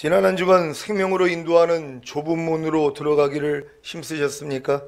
지난 한 주간 생명으로 인도하는 좁은 문으로 들어가기를 힘쓰셨습니까?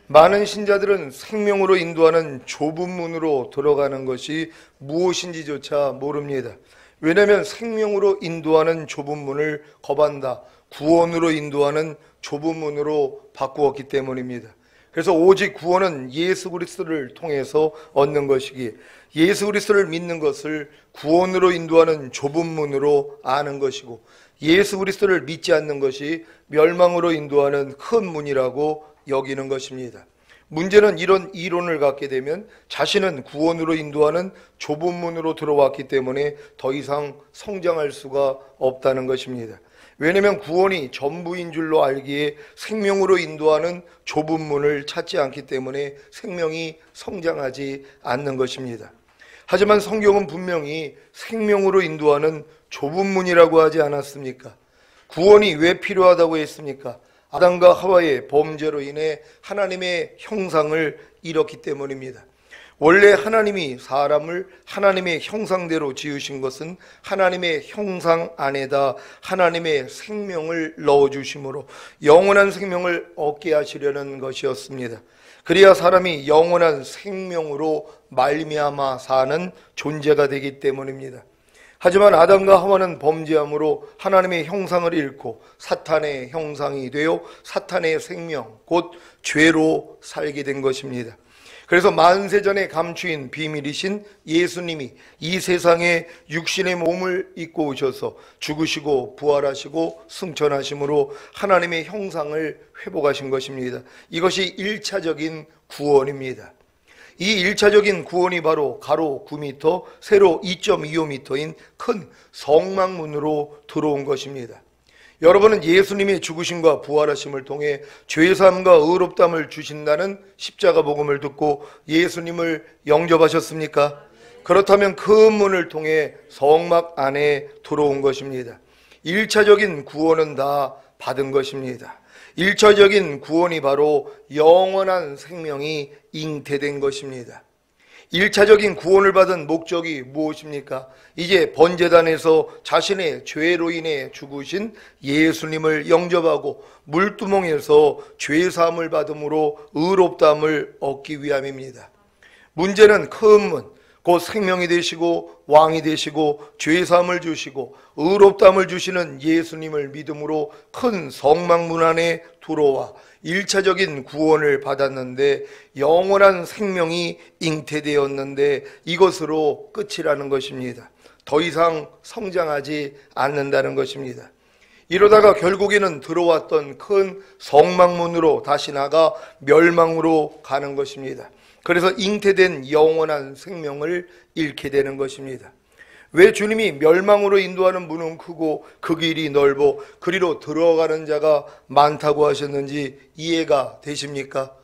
많은 신자들은 생명으로 인도하는 좁은 문으로 들어가는 것이 무엇인지조차 모릅니다. 왜냐하면 생명으로 인도하는 좁은 문을 거반다, 구원으로 인도하는 좁은 문으로 바꾸었기 때문입니다. 그래서 오직 구원은 예수 그리스도를 통해서 얻는 것이기에 예수 그리스도를 믿는 것을 구원으로 인도하는 좁은 문으로 아는 것이고, 예수 그리스도를 믿지 않는 것이 멸망으로 인도하는 큰 문이라고 여기는 것입니다. 문제는 이런 이론을 갖게 되면 자신은 구원으로 인도하는 좁은 문으로 들어왔기 때문에 더 이상 성장할 수가 없다는 것입니다. 왜냐하면 구원이 전부인 줄로 알기에 생명으로 인도하는 좁은 문을 찾지 않기 때문에 생명이 성장하지 않는 것입니다. 하지만 성경은 분명히 생명으로 인도하는 좁은 문이라고 하지 않았습니까? 구원이 왜 필요하다고 했습니까? 아담과 하와의 범죄로 인해 하나님의 형상을 잃었기 때문입니다. 원래 하나님이 사람을 하나님의 형상대로 지으신 것은 하나님의 형상 안에다 하나님의 생명을 넣어주심으로 영원한 생명을 얻게 하시려는 것이었습니다. 그래야 사람이 영원한 생명으로 말미암아 사는 존재가 되기 때문입니다. 하지만 아담과 하와는 범죄함으로 하나님의 형상을 잃고 사탄의 형상이 되어 사탄의 생명, 곧 죄로 살게 된 것입니다. 그래서 만세전에 감추인 비밀이신 예수님이 이 세상에 육신의 몸을 입고 오셔서 죽으시고 부활하시고 승천하심으로 하나님의 형상을 회복하신 것입니다. 이것이 1차적인 구원입니다. 이 1차적인 구원이 바로 가로 9m, 세로 2.25m인 큰 성막문으로 들어온 것입니다. 여러분은 예수님의 죽으심과 부활하심을 통해 죄사함과 의롭다함을 주신다는 십자가 복음을 듣고 예수님을 영접하셨습니까? 그렇다면 그 문을 통해 성막 안에 들어온 것입니다. 1차적인 구원은 다 받은 것입니다. 1차적인 구원이 바로 영원한 생명이 잉태된 것입니다. 1차적인 구원을 받은 목적이 무엇입니까? 이제 번제단에서 자신의 죄로 인해 죽으신 예수님을 영접하고 물두멍에서 죄사함을 받음으로 의롭다함을 얻기 위함입니다. 문제는 큰 문, 곧 생명이 되시고 왕이 되시고 죄사함을 주시고 의롭다함을 주시는 예수님을 믿음으로 큰 성막문 안에 들어와 1차적인 구원을 받았는데 영원한 생명이 잉태되었는데 이것으로 끝이라는 것입니다. 더 이상 성장하지 않는다는 것입니다. 이러다가 결국에는 들어왔던 큰 성막문으로 다시 나가 멸망으로 가는 것입니다. 그래서 잉태된 영원한 생명을 잃게 되는 것입니다. 왜 주님이 멸망으로 인도하는 문은 크고 그 길이 넓어 그리로 들어가는 자가 많다고 하셨는지 이해가 되십니까?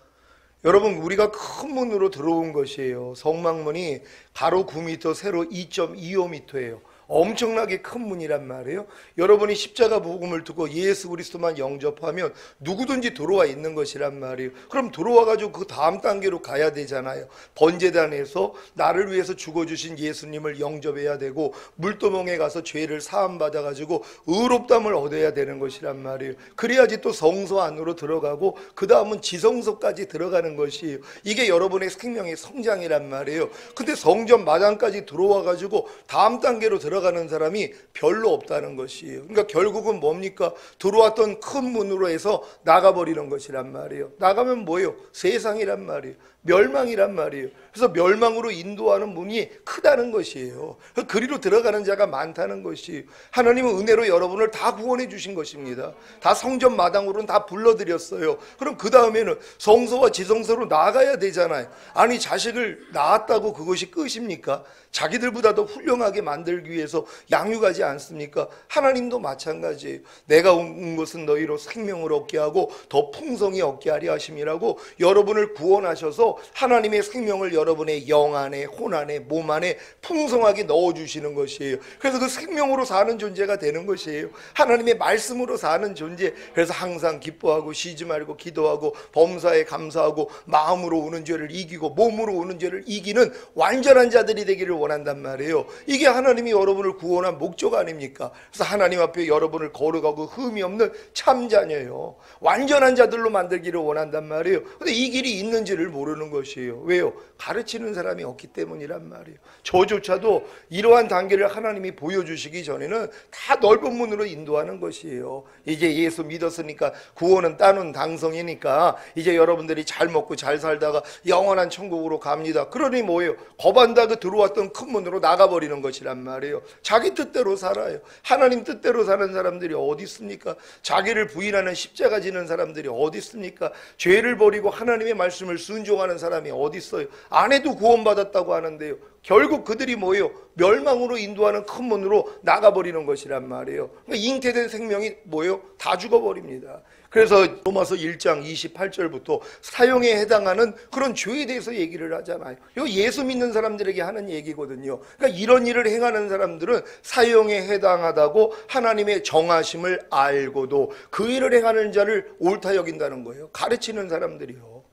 여러분, 우리가 큰 문으로 들어온 것이에요. 성막문이 가로 9m, 세로 2.25m예요. 엄청나게 큰 문이란 말이에요. 여러분이 십자가 복음을 듣고 예수 그리스도만 영접하면 누구든지 들어와 있는 것이란 말이에요. 그럼 들어와가지고 그 다음 단계로 가야 되잖아요. 번제단에서 나를 위해서 죽어주신 예수님을 영접해야 되고 물도멍에 가서 죄를 사함받아가지고 의롭다함을 얻어야 되는 것이란 말이에요. 그래야지 또 성소 안으로 들어가고 그 다음은 지성소까지 들어가는 것이에요. 이게 여러분의 생명의 성장이란 말이에요. 근데 성전 마당까지 들어와가지고 다음 단계로 들어가는 사람이 별로 없다는 것이에요. 그러니까 결국은 뭡니까? 들어왔던 큰 문으로 해서 나가버리는 것이란 말이에요. 나가면 뭐예요? 세상이란 말이에요. 멸망이란 말이에요. 그래서 멸망으로 인도하는 문이 크다는 것이에요. 그리로 들어가는 자가 많다는 것이에요. 하나님은 은혜로 여러분을 다 구원해 주신 것입니다. 다 성전 마당으로는 다 불러드렸어요. 그럼 그 다음에는 성소와 지성소로 나가야 되잖아요. 아니, 자식을 낳았다고 그것이 끝입니까? 자기들보다 더 훌륭하게 만들기 위해서 양육하지 않습니까? 하나님도 마찬가지예요. 내가 온 것은 너희로 생명을 얻게 하고 더 풍성히 얻게 하려 하심이라고 여러분을 구원하셔서 하나님의 생명을 여러분의 영 안에, 혼 안에, 몸 안에 풍성하게 넣어주시는 것이에요. 그래서 그 생명으로 사는 존재가 되는 것이에요. 하나님의 말씀으로 사는 존재. 그래서 항상 기뻐하고 쉬지 말고 기도하고 범사에 감사하고 마음으로 오는 죄를 이기고 몸으로 오는 죄를 이기는 완전한 자들이 되기를 원한단 말이에요. 이게 하나님이 여러분을 구원한 목적 아닙니까? 그래서 하나님 앞에 여러분을 거룩하고 흠이 없는 참자녀요, 완전한 자들로 만들기를 원한단 말이에요. 근데 이 길이 있는지를 모르는 것이에요. 왜요? 가르치는 사람이 없기 때문이란 말이에요. 저조차도 이러한 단계를 하나님이 보여주시기 전에는 다 넓은 문으로 인도하는 것이에요. 이제 예수 믿었으니까 구원은 따놓은 당성이니까 이제 여러분들이 잘 먹고 잘 살다가 영원한 천국으로 갑니다. 그러니 뭐예요? 거반다 그 들어왔던 큰 문으로 나가버리는 것이란 말이에요. 자기 뜻대로 살아요. 하나님 뜻대로 사는 사람들이 어디 있습니까? 자기를 부인하는 십자가 지는 사람들이 어디 있습니까? 죄를 버리고 하나님의 말씀을 순종하는 사람이 어디 있어요? 아내도 구원받았다고 하는데요, 결국 그들이 뭐예요? 멸망으로 인도하는 큰 문으로 나가버리는 것이란 말이에요. 그러니까 잉태된 생명이 뭐예요? 다 죽어버립니다. 그래서 로마서 1장 28절부터 사형에 해당하는 그런 죄에 대해서 얘기를 하잖아요. 이거 예수 믿는 사람들에게 하는 얘기거든요. 그러니까 이런 일을 행하는 사람들은 사형에 해당하다고 하나님의 정하심을 알고도 그 일을 행하는 자를 옳다 여긴다는 거예요. 가르치는 사람들이요.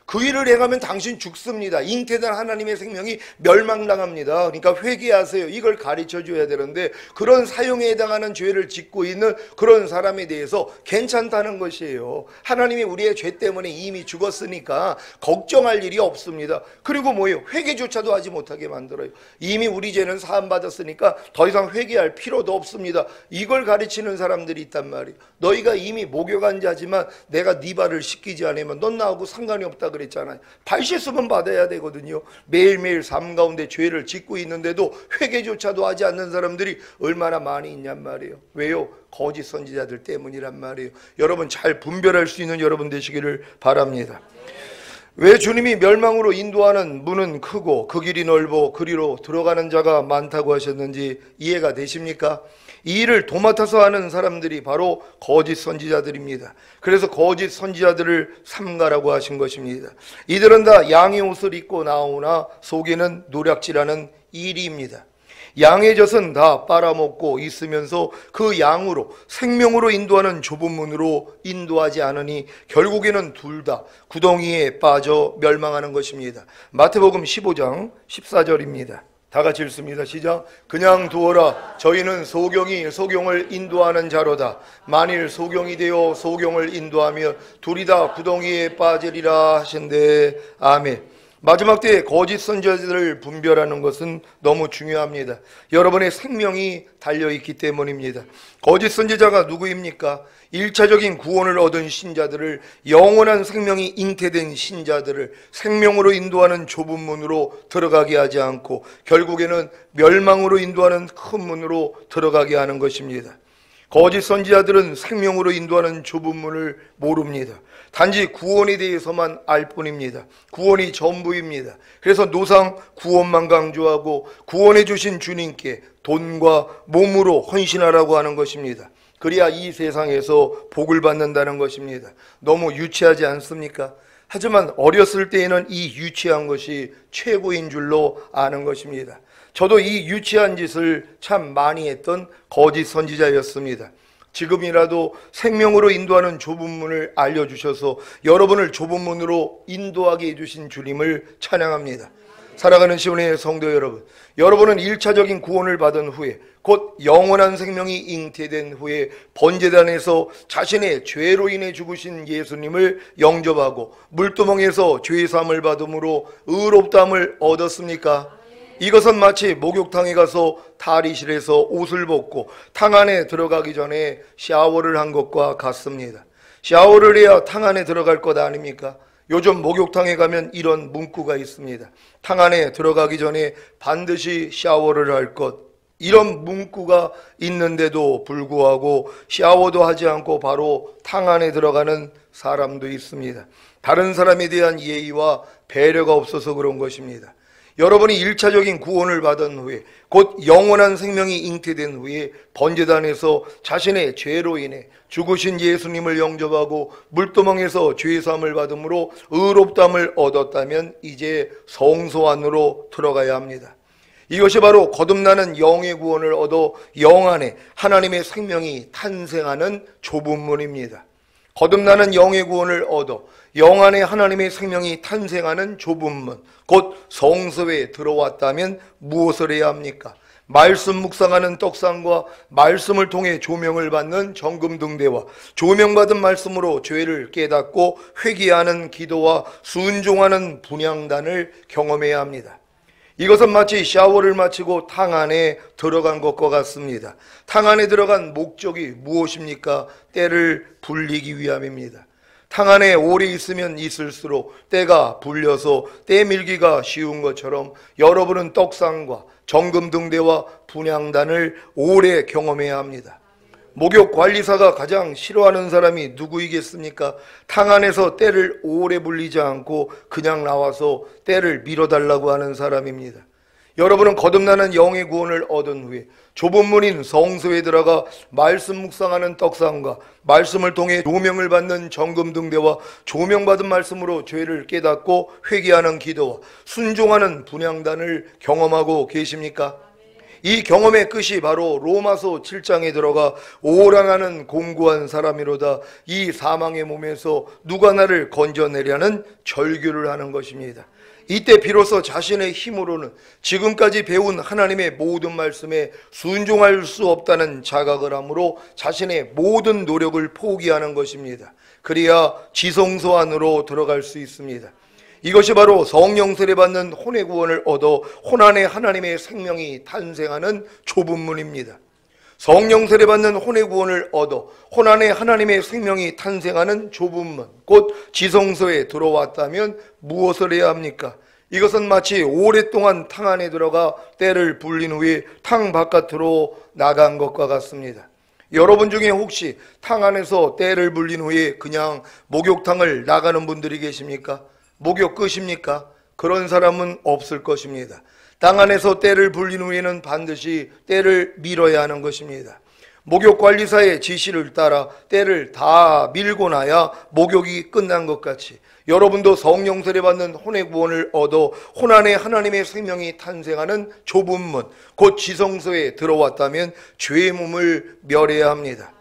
그 일을 행하면 당신 죽습니다. 잉태된 하나님의 생명이 멸망당합니다. 그러니까 회개하세요. 이걸 가르쳐줘야 되는데 그런 사형에 해당하는 죄를 짓고 있는 그런 사람에 대해서 괜찮다는 것이에요. 하나님이 우리의 죄 때문에 이미 죽었으니까 걱정할 일이 없습니다. 그리고 뭐예요? 회개조차도 하지 못하게 만들어요. 이미 우리 죄는 사함받았으니까 더 이상 회개할 필요도 없습니다. 이걸 가르치는 사람들이 있단 말이에요. 너희가 이미 목욕한 자지만 내가 네 발을 씻기지 않으면 넌 나하고 상관이 없다 그랬잖아요. 발 씻음은 받아야 되거든요. 매일매일 삶 가운데 죄를 짓고 있는데도 회개조차도 하지 않는 사람들이 얼마나 많이 있냔 말이에요. 왜요? 거짓 선지자들 때문이란 말이에요. 여러분 잘 분별할 수 있는 여러분 되시기를 바랍니다. 왜 주님이 멸망으로 인도하는 문은 크고 그 길이 넓어 그리로 들어가는 자가 많다고 하셨는지 이해가 되십니까? 이 일을 도맡아서 하는 사람들이 바로 거짓 선지자들입니다. 그래서 거짓 선지자들을 삼가라고 하신 것입니다. 이들은 다 양의 옷을 입고 나오나 속에는 노략질하는 이리입니다. 양의 젖은 다 빨아먹고 있으면서 그 양으로 생명으로 인도하는 좁은 문으로 인도하지 않으니 결국에는 둘 다 구덩이에 빠져 멸망하는 것입니다. 마태복음 15장 14절입니다. 다 같이 읽습니다. 시작. 그냥 두어라. 저희는 소경이 소경을 인도하는 자로다. 만일 소경이 되어 소경을 인도하며 둘이 다 구덩이에 빠지리라 하신대. 아멘. 마지막 때에 거짓 선지자들을 분별하는 것은 너무 중요합니다. 여러분의 생명이 달려있기 때문입니다. 거짓 선지자가 누구입니까? 1차적인 구원을 얻은 신자들을, 영원한 생명이 잉태된 신자들을 생명으로 인도하는 좁은 문으로 들어가게 하지 않고 결국에는 멸망으로 인도하는 큰 문으로 들어가게 하는 것입니다. 거짓 선지자들은 생명으로 인도하는 좁은 문을 모릅니다. 단지 구원에 대해서만 알 뿐입니다. 구원이 전부입니다. 그래서 노상 구원만 강조하고 구원해 주신 주님께 돈과 몸으로 헌신하라고 하는 것입니다. 그래야 이 세상에서 복을 받는다는 것입니다. 너무 유치하지 않습니까? 하지만 어렸을 때에는 이 유치한 것이 최고인 줄로 아는 것입니다. 저도 이 유치한 짓을 참 많이 했던 거짓 선지자였습니다. 지금이라도 생명으로 인도하는 좁은 문을 알려주셔서 여러분을 좁은 문으로 인도하게 해주신 주님을 찬양합니다. 사랑하는 시온의 성도 여러분, 여러분은 1차적인 구원을 받은 후에 곧 영원한 생명이 잉태된 후에 번제단에서 자신의 죄로 인해 죽으신 예수님을 영접하고 물두멍에서 죄사함을 받음으로 의롭다함을 얻었습니까? 이것은 마치 목욕탕에 가서 탈의실에서 옷을 벗고 탕 안에 들어가기 전에 샤워를 한 것과 같습니다. 샤워를 해야 탕 안에 들어갈 것 아닙니까? 요즘 목욕탕에 가면 이런 문구가 있습니다. 탕 안에 들어가기 전에 반드시 샤워를 할 것. 이런 문구가 있는데도 불구하고 샤워도 하지 않고 바로 탕 안에 들어가는 사람도 있습니다. 다른 사람에 대한 예의와 배려가 없어서 그런 것입니다. 여러분이 1차적인 구원을 받은 후에 곧 영원한 생명이 잉태된 후에 번제단에서 자신의 죄로 인해 죽으신 예수님을 영접하고 물두멍에서 죄사함을 받음으로 의롭다함을 얻었다면 이제 성소 안으로 들어가야 합니다. 이것이 바로 거듭나는 영의 구원을 얻어 영 안에 하나님의 생명이 탄생하는 좁은 문입니다. 거듭나는 영의 구원을 얻어 영 안에 하나님의 생명이 탄생하는 좁은 문, 곧 성소에 들어왔다면 무엇을 해야 합니까? 말씀 묵상하는 떡상과 말씀을 통해 조명을 받는 정금등대와 조명받은 말씀으로 죄를 깨닫고 회개하는 기도와 순종하는 분향단을 경험해야 합니다. 이것은 마치 샤워를 마치고 탕 안에 들어간 것과 같습니다. 탕 안에 들어간 목적이 무엇입니까? 때를 불리기 위함입니다. 탕 안에 오래 있으면 있을수록 때가 불려서 때 밀기가 쉬운 것처럼 여러분은 떡상과 정금등대와 분향단을 오래 경험해야 합니다. 목욕 관리사가 가장 싫어하는 사람이 누구이겠습니까? 탕 안에서 때를 오래 불리지 않고 그냥 나와서 때를 밀어달라고 하는 사람입니다. 여러분은 거듭나는 영의 구원을 얻은 후에 좁은 문인 성소에 들어가 말씀 묵상하는 떡상과 말씀을 통해 조명을 받는 정금등대와 조명받은 말씀으로 죄를 깨닫고 회개하는 기도와 순종하는 분향단을 경험하고 계십니까? 이 경험의 끝이 바로 로마서 7장에 들어가 오라나는 공고한 사람이로다 이 사망의 몸에서 누가 나를 건져내려는 절규를 하는 것입니다. 이때 비로소 자신의 힘으로는 지금까지 배운 하나님의 모든 말씀에 순종할 수 없다는 자각을 하므로 자신의 모든 노력을 포기하는 것입니다. 그래야 지성소 안으로 들어갈 수 있습니다. 이것이 바로 성령 세례받는 혼의 구원을 얻어 혼 안에 하나님의 생명이 탄생하는 좁은 문입니다. 성령 세례받는 혼의 구원을 얻어 혼 안에 하나님의 생명이 탄생하는 좁은 문, 곧 지성소에 들어왔다면 무엇을 해야 합니까? 이것은 마치 오랫동안 탕 안에 들어가 때를 불린 후에 탕 바깥으로 나간 것과 같습니다. 여러분 중에 혹시 탕 안에서 때를 불린 후에 그냥 목욕탕을 나가는 분들이 계십니까? 목욕 끝입니까? 그런 사람은 없을 것입니다. 땅 안에서 때를 불린 후에는 반드시 때를 밀어야 하는 것입니다. 목욕관리사의 지시를 따라 때를 다 밀고 나야 목욕이 끝난 것 같이 여러분도 성령 세례받는 혼의 구원을 얻어 혼 안에 하나님의 생명이 탄생하는 좁은 문, 곧 지성소에 들어왔다면 죄의 몸을 멸해야 합니다.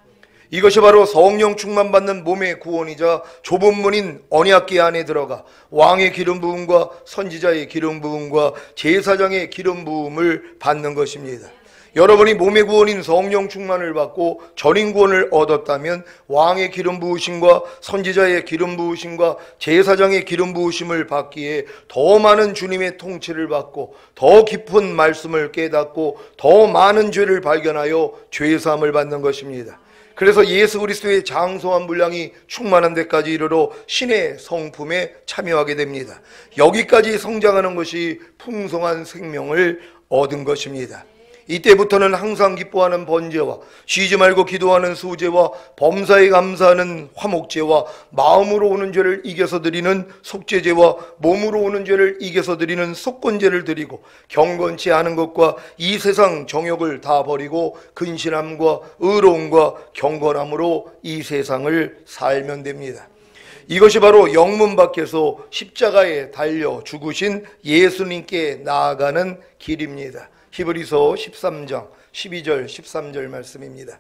이것이 바로 성령 충만받는 몸의 구원이자 좁은 문인 언약궤 안에 들어가 왕의 기름 부음과 선지자의 기름 부음과 제사장의 기름 부음을 받는 것입니다. 여러분이 몸의 구원인 성령 충만을 받고 전인 구원을 얻었다면 왕의 기름 부으심과 선지자의 기름 부으심과 제사장의 기름 부으심을 받기에 더 많은 주님의 통치를 받고 더 깊은 말씀을 깨닫고 더 많은 죄를 발견하여 죄사함을 받는 것입니다. 그래서 예수 그리스도의 장성한 분량이 충만한 데까지 이르러 신의 성품에 참여하게 됩니다. 여기까지 성장하는 것이 풍성한 생명을 얻은 것입니다. 이때부터는 항상 기뻐하는 번제와 쉬지 말고 기도하는 수제와 범사에 감사하는 화목제와 마음으로 오는 죄를 이겨서 드리는 속죄제와 몸으로 오는 죄를 이겨서 드리는 속건제를 드리고 경건치 않은 것과 이 세상 정욕을 다 버리고 근신함과 의로움과 경건함으로 이 세상을 살면 됩니다. 이것이 바로 영문 밖에서 십자가에 달려 죽으신 예수님께 나아가는 길입니다. 히브리서 13장 12절 13절 말씀입니다.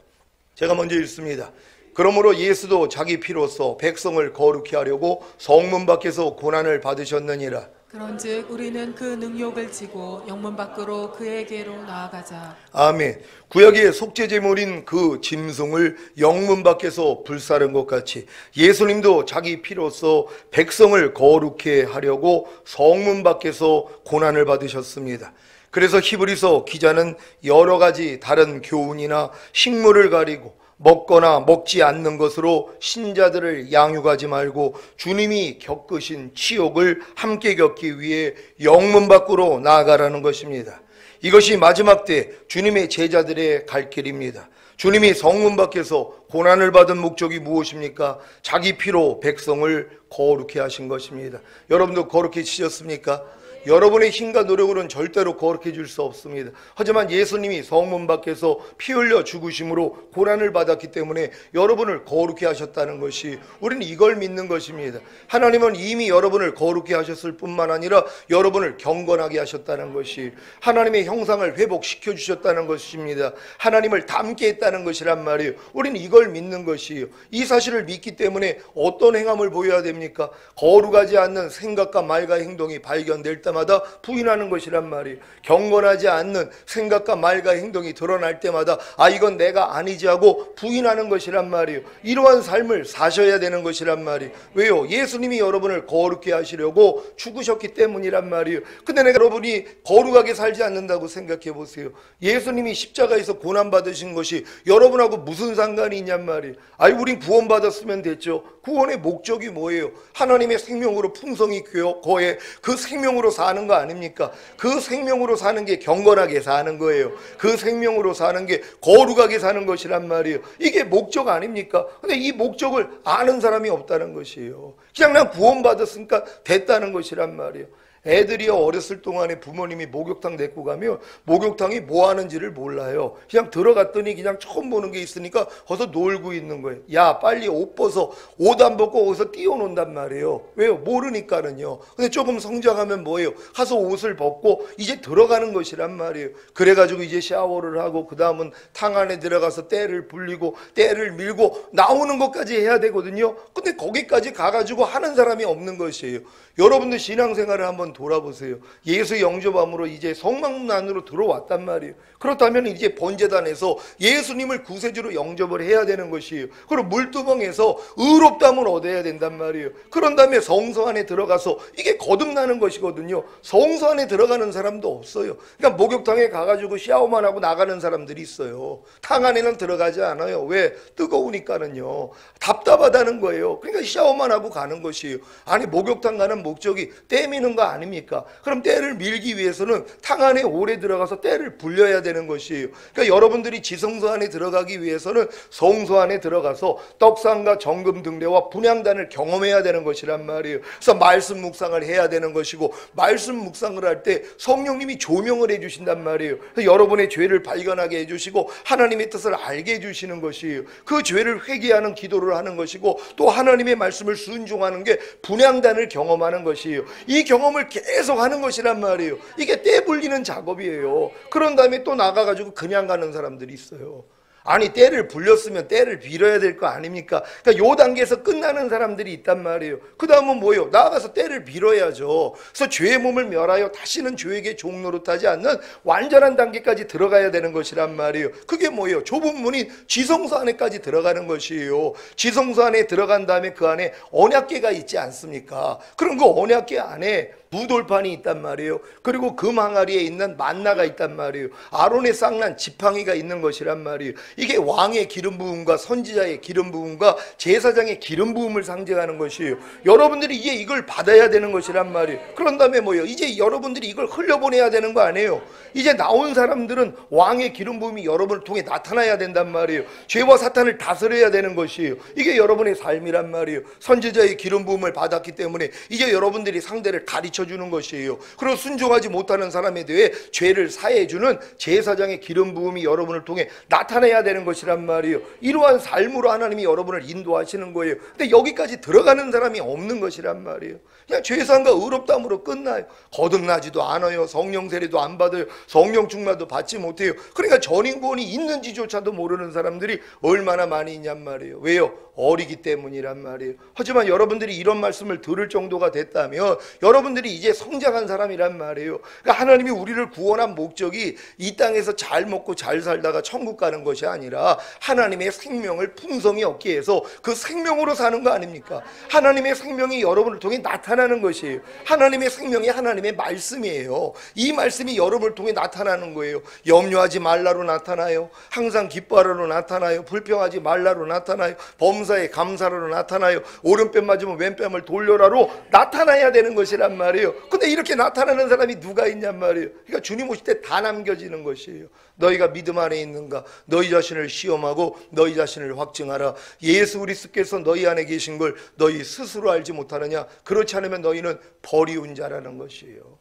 제가 먼저 읽습니다. 그러므로 예수도 자기 피로써 백성을 거룩히 하려고 성문 밖에서 고난을 받으셨느니라. 그런즉 우리는 그 능욕을 지고 영문 밖으로 그에게로 나아가자. 아멘. 구약의 속죄제물인 그 짐승을 영문 밖에서 불사른 것 같이 예수님도 자기 피로써 백성을 거룩히 하려고 성문 밖에서 고난을 받으셨습니다. 그래서 히브리서 기자는 여러 가지 다른 교훈이나 식물을 가리고 먹거나 먹지 않는 것으로 신자들을 양육하지 말고 주님이 겪으신 치욕을 함께 겪기 위해 영문 밖으로 나아가라는 것입니다. 이것이 마지막 때 주님의 제자들의 갈 길입니다. 주님이 성문 밖에서 고난을 받은 목적이 무엇입니까? 자기 피로 백성을 거룩히 하신 것입니다. 여러분도 거룩히 치셨습니까? 여러분의 힘과 노력으로는 절대로 거룩해 질 수 없습니다. 하지만 예수님이 성문 밖에서 피 흘려 죽으심으로 고난을 받았기 때문에 여러분을 거룩해 하셨다는 것이, 우리는 이걸 믿는 것입니다. 하나님은 이미 여러분을 거룩해 하셨을 뿐만 아니라 여러분을 경건하게 하셨다는 것이, 하나님의 형상을 회복시켜 주셨다는 것입니다. 하나님을 닮게 했다는 것이란 말이에요. 우리는 이걸 믿는 것이에요. 이 사실을 믿기 때문에 어떤 행함을 보여야 됩니까? 거룩하지 않는 생각과 말과 행동이 발견될 때마다 부인하는 것이란 말이에요. 경건하지 않는 생각과 말과 행동이 드러날 때마다 이건 내가 아니지 하고 부인하는 것이란 말이에요. 이러한 삶을 사셔야 되는 것이란 말이에요. 왜요? 예수님이 여러분을 거룩해 하시려고 죽으셨기 때문이란 말이에요. 근데 내가 여러분이 거룩하게 살지 않는다고 생각해 보세요. 예수님이 십자가에서 고난받으신 것이 여러분하고 무슨 상관이 있냔 말이에요. 우린 구원받았으면 됐죠. 구원의 목적이 뭐예요? 하나님의 생명으로 풍성히 거해 그 생명으로 사는 거 아닙니까? 그 생명으로 사는 게 경건하게 사는 거예요. 그 생명으로 사는 게 거룩하게 사는 것이란 말이에요. 이게 목적 아닙니까? 근데 이 목적을 아는 사람이 없다는 것이에요. 그냥 난 구원받았으니까 됐다는 것이란 말이에요. 애들이요, 어렸을 동안에 부모님이 목욕탕 데리고 가면 목욕탕이 뭐 하는지를 몰라요. 그냥 들어갔더니 그냥 처음 보는 게 있으니까 거기서 놀고 있는 거예요. 야, 빨리 옷 벗어. 옷 안 벗고 거기서 뛰어논단 말이에요. 왜요? 모르니까는요. 근데 조금 성장하면 뭐예요? 가서 옷을 벗고 이제 들어가는 것이란 말이에요. 그래가지고 이제 샤워를 하고 그 다음은 탕 안에 들어가서 때를 불리고 때를 밀고 나오는 것까지 해야 되거든요. 근데 거기까지 가가지고 하는 사람이 없는 것이에요. 여러분들 신앙생활을 한번 돌아보세요. 예수 영접함으로 이제 성막문 안으로 들어왔단 말이에요. 그렇다면 이제 번제단에서 예수님을 구세주로 영접을 해야 되는 것이에요. 그리고 물두멍에서 의롭다함을 얻어야 된단 말이에요. 그런 다음에 성소 안에 들어가서 이게 거듭나는 것이거든요. 성소 안에 들어가는 사람도 없어요. 그러니까 목욕탕에 가가지고 샤워만 하고 나가는 사람들이 있어요. 탕 안에는 들어가지 않아요. 왜? 뜨거우니까는요. 답답하다는 거예요. 그러니까 샤워만 하고 가는 것이에요. 아니, 목욕탕 가는 목적이 때 미는 거 아닙니까? 그럼 때를 밀기 위해서는 탕 안에 오래 들어가서 때를 불려야 되는 것이에요. 그러니까 여러분들이 지성소 안에 들어가기 위해서는 성소 안에 들어가서 떡상과 정금 등대와 분향단을 경험해야 되는 것이란 말이에요. 그래서 말씀 묵상을 해야 되는 것이고, 말씀 묵상을 할 때 성령님이 조명을 해주신단 말이에요. 그래서 여러분의 죄를 발견하게 해주시고 하나님의 뜻을 알게 해주시는 것이에요. 그 죄를 회개하는 기도를 하는 것이고, 또 하나님의 말씀을 순종하는 게 분향단을 경험하는 것이에요. 이 경험을 계속 하는 것이란 말이에요. 이게 때 불리는 작업이에요. 그런 다음에 또 나가가지고 그냥 가는 사람들이 있어요. 아니, 때를 불렸으면 때를 빌어야 될 거 아닙니까? 그러니까 요 단계에서 끝나는 사람들이 있단 말이에요. 그 다음은 뭐예요? 나아가서 때를 빌어야죠. 그래서 죄의 몸을 멸하여 다시는 죄에게 종노릇하지 않는 완전한 단계까지 들어가야 되는 것이란 말이에요. 그게 뭐예요? 좁은 문인 지성소 안에까지 들어가는 것이에요. 지성소 안에 들어간 다음에 그 안에 언약궤가 있지 않습니까? 그럼 그 언약궤 안에 무돌판이 있단 말이에요. 그리고 금 항아리에 있는 만나가 있단 말이에요. 아론의 쌍난 지팡이가 있는 것이란 말이에요. 이게 왕의 기름 부음과 선지자의 기름 부음과 제사장의 기름 부음을 상징하는 것이에요. 여러분들이 이제 이걸 받아야 되는 것이란 말이에요. 그런 다음에 뭐예요? 이제 여러분들이 이걸 흘려보내야 되는 거 아니에요? 이제 나온 사람들은 왕의 기름 부음이 여러분을 통해 나타나야 된단 말이에요. 죄와 사탄을 다스려야 되는 것이에요. 이게 여러분의 삶이란 말이에요. 선지자의 기름 부음을 받았기 때문에 이제 여러분들이 상대를 가르쳐 주는 것이에요. 그리고 순종하지 못하는 사람에 대해 죄를 사해 주는 제사장의 기름 부음이 여러분을 통해 나타나야 되는 것이란 말이에요. 이러한 삶으로 하나님이 여러분을 인도하시는 거예요. 근데 여기까지 들어가는 사람이 없는 것이란 말이에요. 그냥 죄사함과 의롭다함으로 끝나요. 거듭나지도 않아요. 성령 세례도 안 받아요. 성령 충만도 받지 못해요. 그러니까 전인구원이 있는지조차도 모르는 사람들이 얼마나 많이 있냔 말이에요. 왜요? 어리기 때문이란 말이에요. 하지만 여러분들이 이런 말씀을 들을 정도가 됐다면 여러분들이 이제 성장한 사람이란 말이에요. 그러니까 하나님이 우리를 구원한 목적이 이 땅에서 잘 먹고 잘 살다가 천국 가는 것이 아니라 하나님의 생명을 풍성히 얻기 위해서 그 생명으로 사는 거 아닙니까? 하나님의 생명이 여러분을 통해 나타나는 것이에요. 하나님의 생명이 하나님의 말씀이에요. 이 말씀이 여러분을 통해 나타나는 거예요. 염려하지 말라로 나타나요. 항상 기뻐하라로 나타나요. 불평하지 말라로 나타나요. 범사에 감사라로 나타나요. 오른뺨 맞으면 왼뺨을 돌려라로 나타나야 되는 것이란 말이에요. 근데 이렇게 나타나는 사람이 누가 있냔 말이에요. 그러니까 주님 오실 때 다 남겨지는 것이에요. 너희가 믿음 안에 있는가? 너희 자신을 시험하고 너희 자신을 확증하라. 예수 그리스도께서 너희 안에 계신 걸 너희 스스로 알지 못하느냐? 그렇지 않으면 너희는 버리운 자라는 것이에요.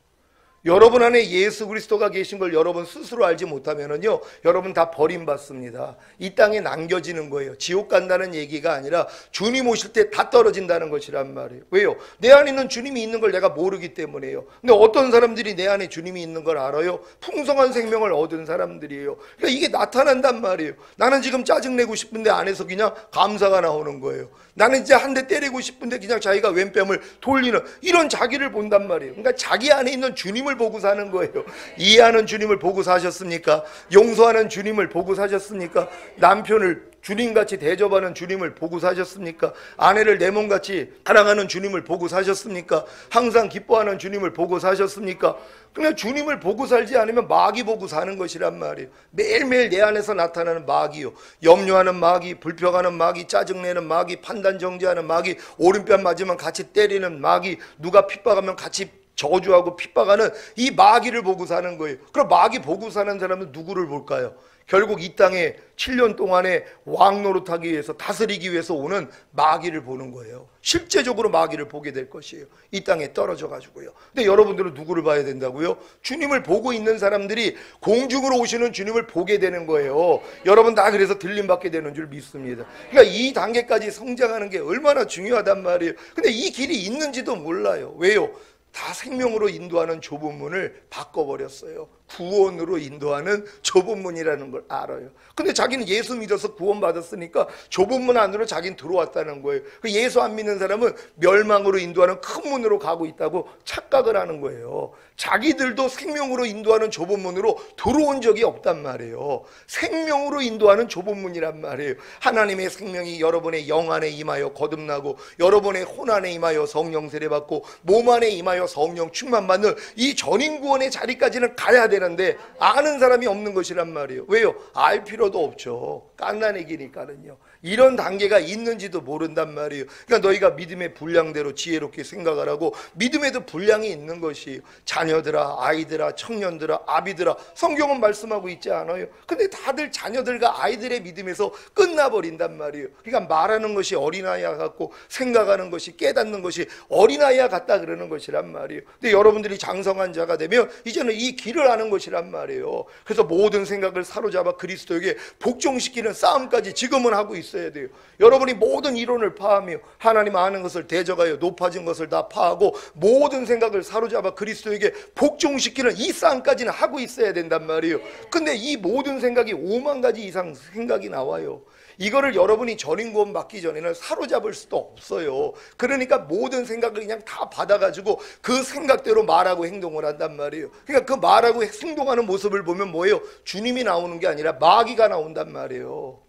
여러분 안에 예수 그리스도가 계신 걸 여러분 스스로 알지 못하면은요, 여러분 다 버림받습니다. 이 땅에 남겨지는 거예요. 지옥 간다는 얘기가 아니라 주님 오실 때 다 떨어진다는 것이란 말이에요. 왜요? 내 안에 있는 주님이 있는 걸 내가 모르기 때문에요. 근데 어떤 사람들이 내 안에 주님이 있는 걸 알아요? 풍성한 생명을 얻은 사람들이에요. 그러니까 이게 나타난단 말이에요. 나는 지금 짜증내고 싶은데 안에서 그냥 감사가 나오는 거예요. 나는 이제 한 대 때리고 싶은데 그냥 자기가 왼뺨을 돌리는 이런 자기를 본단 말이에요. 그러니까 자기 안에 있는 주님을 보고 사는 거예요. 이해하는 주님을 보고 사셨습니까? 용서하는 주님을 보고 사셨습니까? 남편을 주님같이 대접하는 주님을 보고 사셨습니까? 아내를 내 몸같이 사랑하는 주님을 보고 사셨습니까? 항상 기뻐하는 주님을 보고 사셨습니까? 그냥 주님을 보고 살지 않으면 마귀 보고 사는 것이란 말이에요. 매일매일 내 안에서 나타나는 마귀요. 염려하는 마귀, 불평하는 마귀, 짜증내는 마귀, 판단정지하는 마귀, 오른편 맞으면 같이 때리는 마귀, 누가 핍박하면 같이 저주하고 핍박하는 이 마귀를 보고 사는 거예요. 그럼 마귀 보고 사는 사람은 누구를 볼까요? 결국 이 땅에 7년 동안에 왕 노릇하기 위해서, 다스리기 위해서 오는 마귀를 보는 거예요. 실제적으로 마귀를 보게 될 것이에요. 이 땅에 떨어져 가지고요. 근데 여러분들은 누구를 봐야 된다고요? 주님을 보고 있는 사람들이 공중으로 오시는 주님을 보게 되는 거예요. 여러분 다 그래서 들림받게 되는 줄 믿습니다. 그러니까 이 단계까지 성장하는 게 얼마나 중요하단 말이에요. 근데 이 길이 있는지도 몰라요. 왜요? 다 생명으로 인도하는 좁은 문을 바꿔버렸어요. 구원으로 인도하는 좁은 문이라는 걸 알아요. 근데 자기는 예수 믿어서 구원받았으니까 좁은 문 안으로 자기는 들어왔다는 거예요. 예수 안 믿는 사람은 멸망으로 인도하는 큰 문으로 가고 있다고 착각을 하는 거예요. 자기들도 생명으로 인도하는 좁은 문으로 들어온 적이 없단 말이에요. 생명으로 인도하는 좁은 문이란 말이에요. 하나님의 생명이 여러분의 영 안에 임하여 거듭나고, 여러분의 혼 안에 임하여 성령 세례받고, 몸 안에 임하여 성령 충만받는 이 전인구원의 자리까지는 가야 되는데 아는 사람이 없는 것이란 말이에요. 왜요? 알 필요도 없죠. 깐난애기니까는요. 이런 단계가 있는지도 모른단 말이에요. 그러니까 너희가 믿음의 분량대로 지혜롭게 생각을 하고, 믿음에도 분량이 있는 것이 자녀들아, 아이들아, 청년들아, 아비들아, 성경은 말씀하고 있지 않아요? 근데 다들 자녀들과 아이들의 믿음에서 끝나버린단 말이에요. 그러니까 말하는 것이 어린아이와 같고, 생각하는 것이, 깨닫는 것이 어린아이와 같다 그러는 것이란 말이에요. 근데 여러분들이 장성한 자가 되면 이제는 이 길을 아는 것이란 말이에요. 그래서 모든 생각을 사로잡아 그리스도에게 복종시키는 싸움까지 지금은 하고 있어야 돼요. 여러분이 모든 이론을 파하며 하나님 아는 것을 대적하여 높아진 것을 다 파하고, 모든 생각을 사로잡아 그리스도에게 복종시키는 이 싸움까지는 하고 있어야 된단 말이에요. 근데 이 모든 생각이 5만 가지 이상 생각이 나와요. 이거를 여러분이 전인구원 받기 전에는 사로잡을 수도 없어요. 그러니까 모든 생각을 그냥 다 받아가지고 그 생각대로 말하고 행동을 한단 말이에요. 그러니까 그 말하고 행동하는 모습을 보면 뭐예요? 주님이 나오는 게 아니라 마귀가 나온단 말이에요.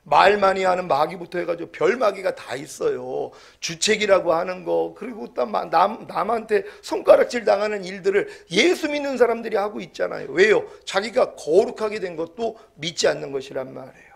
말 많이 하는 마귀부터 해가지고 별 마귀가 다 있어요. 주책이라고 하는 거, 그리고 또 남한테 손가락질 당하는 일들을 예수 믿는 사람들이 하고 있잖아요. 왜요? 자기가 거룩하게 된 것도 믿지 않는 것이란 말이에요.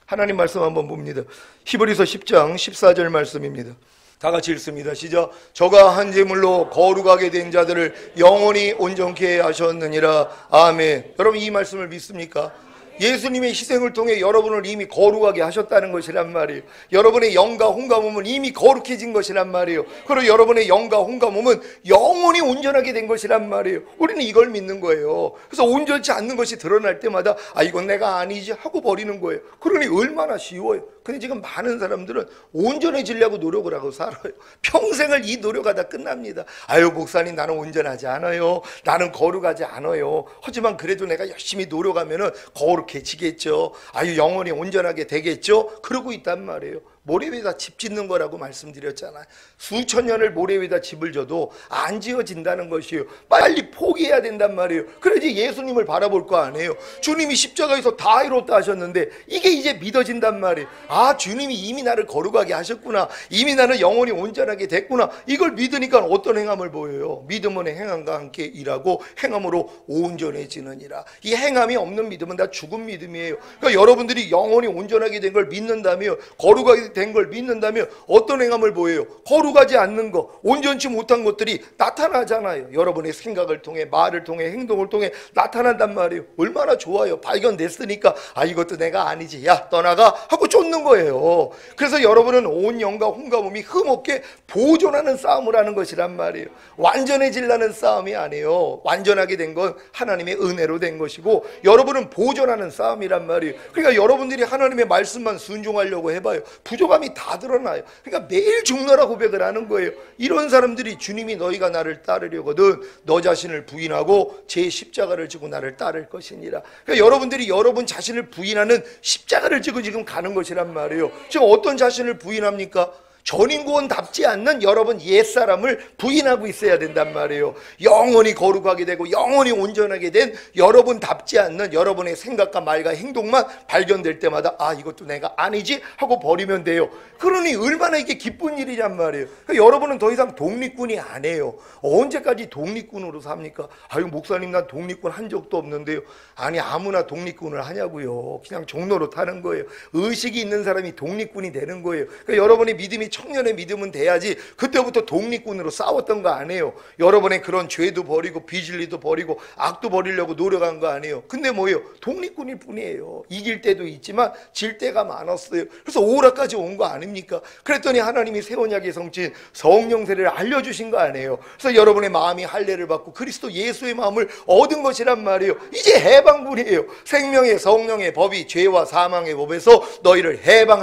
하나님 말씀 한번 봅니다. 히브리서 10장 14절 말씀입니다. 다 같이 읽습니다. 시작. 저가 한 제물로 거룩하게 된 자들을 영원히 온전케 하셨느니라. 아멘. 여러분 이 말씀을 믿습니까? 예수님의 희생을 통해 여러분을 이미 거룩하게 하셨다는 것이란 말이에요. 여러분의 영과 혼과 몸은 이미 거룩해진 것이란 말이에요. 그리고 여러분의 영과 혼과 몸은 영원히 온전하게 된 것이란 말이에요. 우리는 이걸 믿는 거예요. 그래서 온전치 않는 것이 드러날 때마다 아 이건 내가 아니지 하고 버리는 거예요. 그러니 얼마나 쉬워요. 근데 지금 많은 사람들은 온전해지려고 노력을 하고 살아요. 평생을 이 노력하다 끝납니다. 아유 목사님 나는 온전하지 않아요. 나는 거룩하지 않아요. 하지만 그래도 내가 열심히 노력하면은 거룩해지겠죠. 아유 영원히 온전하게 되겠죠. 그러고 있단 말이에요. 모래 위에다 집 짓는 거라고 말씀드렸잖아요. 수천 년을 모래 위에다 집을 져도 안 지어진다는 것이에요. 빨리 포기해야 된단 말이에요. 그래야지 예수님을 바라볼 거 아니에요. 주님이 십자가에서 다 이뤘다 하셨는데 이게 이제 믿어진단 말이에요. 아 주님이 이미 나를 거룩하게 하셨구나. 이미 나는 영원히 온전하게 됐구나. 이걸 믿으니까 어떤 행함을 보여요? 믿음은 행함과 함께 일하고 행함으로 온전해지느니라. 이 행함이 없는 믿음은 다 죽은 믿음이에요. 그러니까 여러분들이 영원히 온전하게 된 걸 믿는다며, 거룩하게 된 걸 믿는다면 어떤 행함을 보여요? 거룩하지 않는 것, 온전치 못한 것들이 나타나잖아요. 여러분의 생각을 통해, 말을 통해, 행동을 통해 나타난단 말이에요. 얼마나 좋아요. 발견됐으니까 아 이것도 내가 아니지, 야 떠나가 하고 쫓는 쫓는 거예요. 그래서 여러분은 온 영과 혼과 몸이 흠없게 보존하는 싸움을 하는 것이란 말이에요. 완전해지려는 싸움이 아니에요. 완전하게 된 건 하나님의 은혜로 된 것이고 여러분은 보존하는 싸움이란 말이에요. 그러니까 여러분들이 하나님의 말씀만 순종하려고 해봐요. 부족함이 다 드러나요. 그러니까 매일 죽노라 고백을 하는 거예요. 이런 사람들이 주님이 너희가 나를 따르려거든 너 자신을 부인하고 제 십자가를 지고 나를 따를 것이니라. 그러니까 여러분들이 여러분 자신을 부인하는 십자가를 지고 지금 가는 것이란 말이에요. 지금 어떤 자신을 부인합니까? 전인구원답지 않는 여러분 옛사람을 부인하고 있어야 된단 말이에요. 영원히 거룩하게 되고 영원히 온전하게 된 여러분답지 않는 여러분의 생각과 말과 행동만 발견될 때마다 아 이것도 내가 아니지 하고 버리면 돼요. 그러니 얼마나 이게 기쁜 일이란 말이에요. 그러니까 여러분은 더 이상 독립군이 아니에요. 언제까지 독립군으로 삽니까? 아유 목사님 난 독립군 한 적도 없는데요. 아니 아무나 독립군을 하냐고요. 그냥 종로로 타는 거예요. 의식이 있는 사람이 독립군이 되는 거예요. 그러니까 여러분의 믿음이 청년의 믿음은 돼야지 그때부터 독립군으로 싸웠던 거 아니에요. 여러분의 그런 죄도 버리고 비진리도 버리고 악도 버리려고 노력한 거 아니에요. 근데 뭐예요? 독립군일 뿐이에요. 이길 때도 있지만 질 때가 많았어요. 그래서 오라까지 온 거 아닙니까? 그랬더니 하나님이 새 언약의 성취인 성령 세례를 알려주신 거 아니에요. 그래서 여러분의 마음이 할례를 받고 그리스도 예수의 마음을 얻은 것이란 말이에요. 이제 해방군이에요. 생명의 성령의 법이 죄와 사망의 법에서 너희를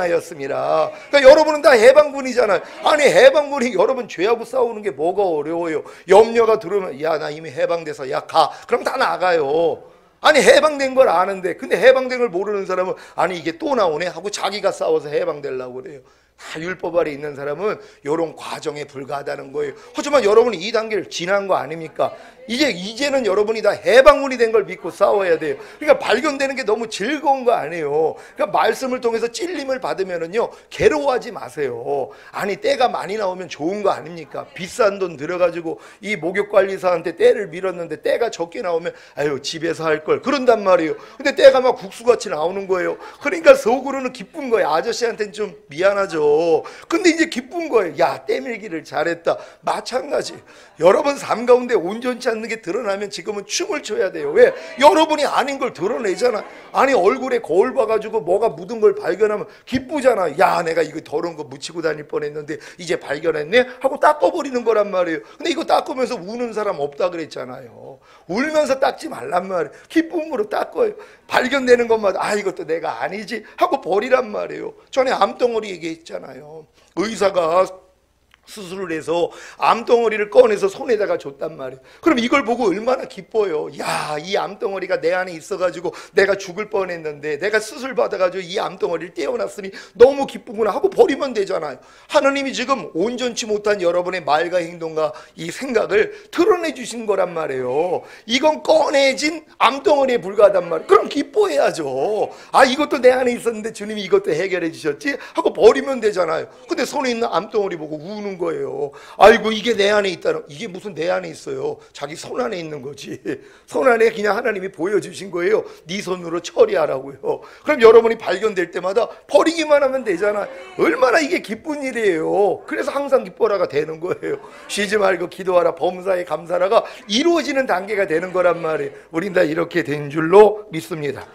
해방하였습니다. 그러니까 여러분은 다 해방군이잖아요. 아니 해방군이 여러분 죄하고 싸우는 게 뭐가 어려워요? 염려가 들어오면 야 나 이미 해방돼서 야 가. 그럼 다 나가요. 아니 해방된 걸 아는데 근데 해방된 걸 모르는 사람은 아니 이게 또 나오네 하고 자기가 싸워서 해방되려고 그래요. 다 율법 아래 있는 사람은 이런 과정에 불과하다는 거예요. 하지만 여러분이 이 단계를 지난 거 아닙니까? 이제는 여러분이 다 해방군이 된 걸 믿고 싸워야 돼요. 그러니까 발견되는 게 너무 즐거운 거 아니에요. 그러니까 말씀을 통해서 찔림을 받으면은요 괴로워하지 마세요. 아니 때가 많이 나오면 좋은 거 아닙니까? 비싼 돈 들어가지고 이 목욕관리사한테 때를 밀었는데 때가 적게 나오면 아유 집에서 할 걸 그런단 말이에요. 근데 때가 막 국수같이 나오는 거예요. 그러니까 속으로는 기쁜 거예요. 아저씨한테는 좀 미안하죠. 근데 이제 기쁜 거예요. 야 때 밀기를 잘했다. 마찬가지 여러분 삶 가운데 온전치 않는 게 드러나면 지금은 춤을 춰야 돼요. 왜? 여러분이 아닌 걸 드러내잖아. 아니 얼굴에 거울 봐가지고 뭐가 묻은 걸 발견하면 기쁘잖아. 야 내가 이거 더러운 거 묻히고 다닐 뻔했는데 이제 발견했네 하고 닦아버리는 거란 말이에요. 근데 이거 닦으면서 우는 사람 없다 그랬잖아요. 울면서 닦지 말란 말이에요. 기쁨으로 닦아요. 발견되는 것마다 아 이것도 내가 아니지 하고 버리란 말이에요. 전에 암덩어리 얘기했잖아요. 의사가 수술을 해서 암덩어리를 꺼내서 손에다가 줬단 말이에요. 그럼 이걸 보고 얼마나 기뻐요. 야, 이 암덩어리가 내 안에 있어가지고 내가 죽을 뻔했는데 내가 수술 받아가지고 이 암덩어리를 떼어놨으니 너무 기쁘구나 하고 버리면 되잖아요. 하나님이 지금 온전치 못한 여러분의 말과 행동과 이 생각을 드러내 주신 거란 말이에요. 이건 꺼내진 암덩어리에 불과하단 말이에요. 그럼 기뻐해야죠. 아 이것도 내 안에 있었는데 주님이 이것도 해결해 주셨지 하고 버리면 되잖아요. 근데 손에 있는 암덩어리 보고 우는 거예요. 아이고 이게 내 안에 있다는. 이게 무슨 내 안에 있어요. 자기 손 안에 있는 거지. 손 안에 그냥 하나님이 보여주신 거예요. 네 손으로 처리하라고요. 그럼 여러분이 발견될 때마다 버리기만 하면 되잖아. 얼마나 이게 기쁜 일이에요. 그래서 항상 기뻐라가 되는 거예요. 쉬지 말고 기도하라 범사에 감사라가 이루어지는 단계가 되는 거란 말이에요. 우린 다 이렇게 된 줄로 믿습니다.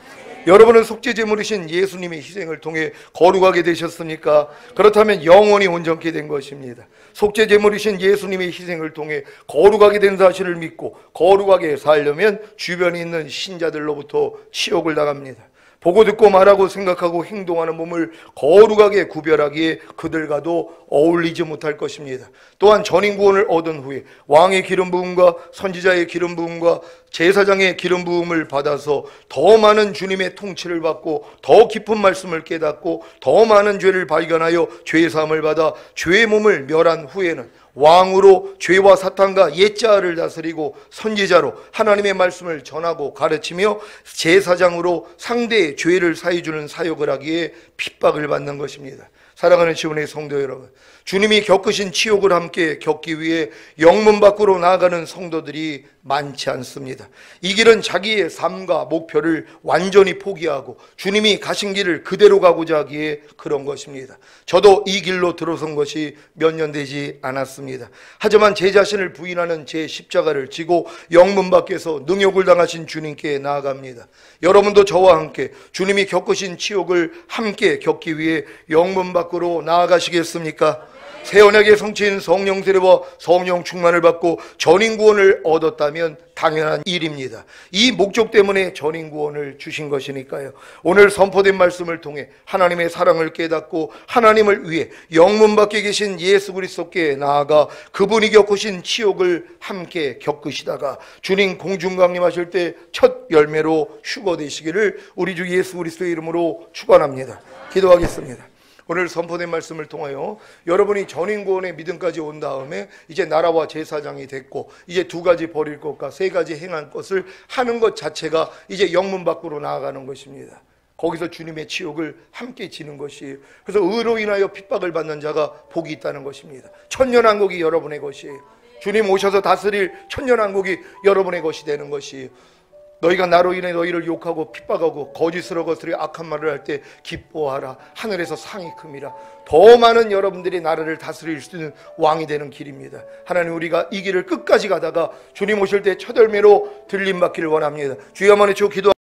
여러분은 속죄제물이신 예수님의 희생을 통해 거룩하게 되셨습니까? 그렇다면 영원히 온전케 된 것입니다. 속죄제물이신 예수님의 희생을 통해 거룩하게 된 사실을 믿고 거룩하게 살려면 주변에 있는 신자들로부터 치욕을 당합니다. 보고 듣고 말하고 생각하고 행동하는 몸을 거룩하게 구별하기에 그들과도 어울리지 못할 것입니다. 또한 전인구원을 얻은 후에 왕의 기름 부음과 선지자의 기름 부음과 제사장의 기름 부음을 받아서 더 많은 주님의 통치를 받고 더 깊은 말씀을 깨닫고 더 많은 죄를 발견하여 죄 사함을 받아 죄의 몸을 멸한 후에는 왕으로 죄와 사탄과 옛자를 다스리고 선지자로 하나님의 말씀을 전하고 가르치며 제사장으로 상대의 죄를 사해주는 사역을 하기에 핍박을 받는 것입니다. 사랑하는 지원의 성도 여러분, 주님이 겪으신 치욕을 함께 겪기 위해 영문 밖으로 나아가는 성도들이 많지 않습니다. 이 길은 자기의 삶과 목표를 완전히 포기하고 주님이 가신 길을 그대로 가고자 하기에 그런 것입니다. 저도 이 길로 들어선 것이 몇 년 되지 않았습니다. 하지만 제 자신을 부인하는 제 십자가를 지고 영문 밖에서 능욕을 당하신 주님께 나아갑니다. 여러분도 저와 함께 주님이 겪으신 치욕을 함께 겪기 위해 영문 밖으로 나아가시겠습니까? 새 언약의 성취인 성령 세례와 성령 충만을 받고 전인 구원을 얻었다면 당연한 일입니다. 이 목적 때문에 전인 구원을 주신 것이니까요. 오늘 선포된 말씀을 통해 하나님의 사랑을 깨닫고 하나님을 위해 영문 밖에 계신 예수 그리스도께 나아가 그분이 겪으신 치욕을 함께 겪으시다가 주님 공중 강림하실 때 첫 열매로 휴거 되시기를 우리 주 예수 그리스도의 이름으로 축원합니다. 기도하겠습니다. 오늘 선포된 말씀을 통하여 여러분이 전인구원의 믿음까지 온 다음에 이제 나라와 제사장이 됐고 이제 두 가지 버릴 것과 세 가지 행할 것을 하는 것 자체가 이제 영문 밖으로 나아가는 것입니다. 거기서 주님의 치욕을 함께 지는 것이에요. 그래서 의로 인하여 핍박을 받는 자가 복이 있다는 것입니다. 천년왕국이 여러분의 것이에요. 주님 오셔서 다스릴 천년왕국이 여러분의 것이 되는 것이에요. 너희가 나로 인해 너희를 욕하고 핍박하고 거짓으로 거스려 악한 말을 할 때 기뻐하라. 하늘에서 상이 큼이라. 더 많은 여러분들이 나라를 다스릴 수 있는 왕이 되는 길입니다. 하나님, 우리가 이 길을 끝까지 가다가 주님 오실 때 첫 열매로 들림받기를 원합니다. 주여, 한번 주 기도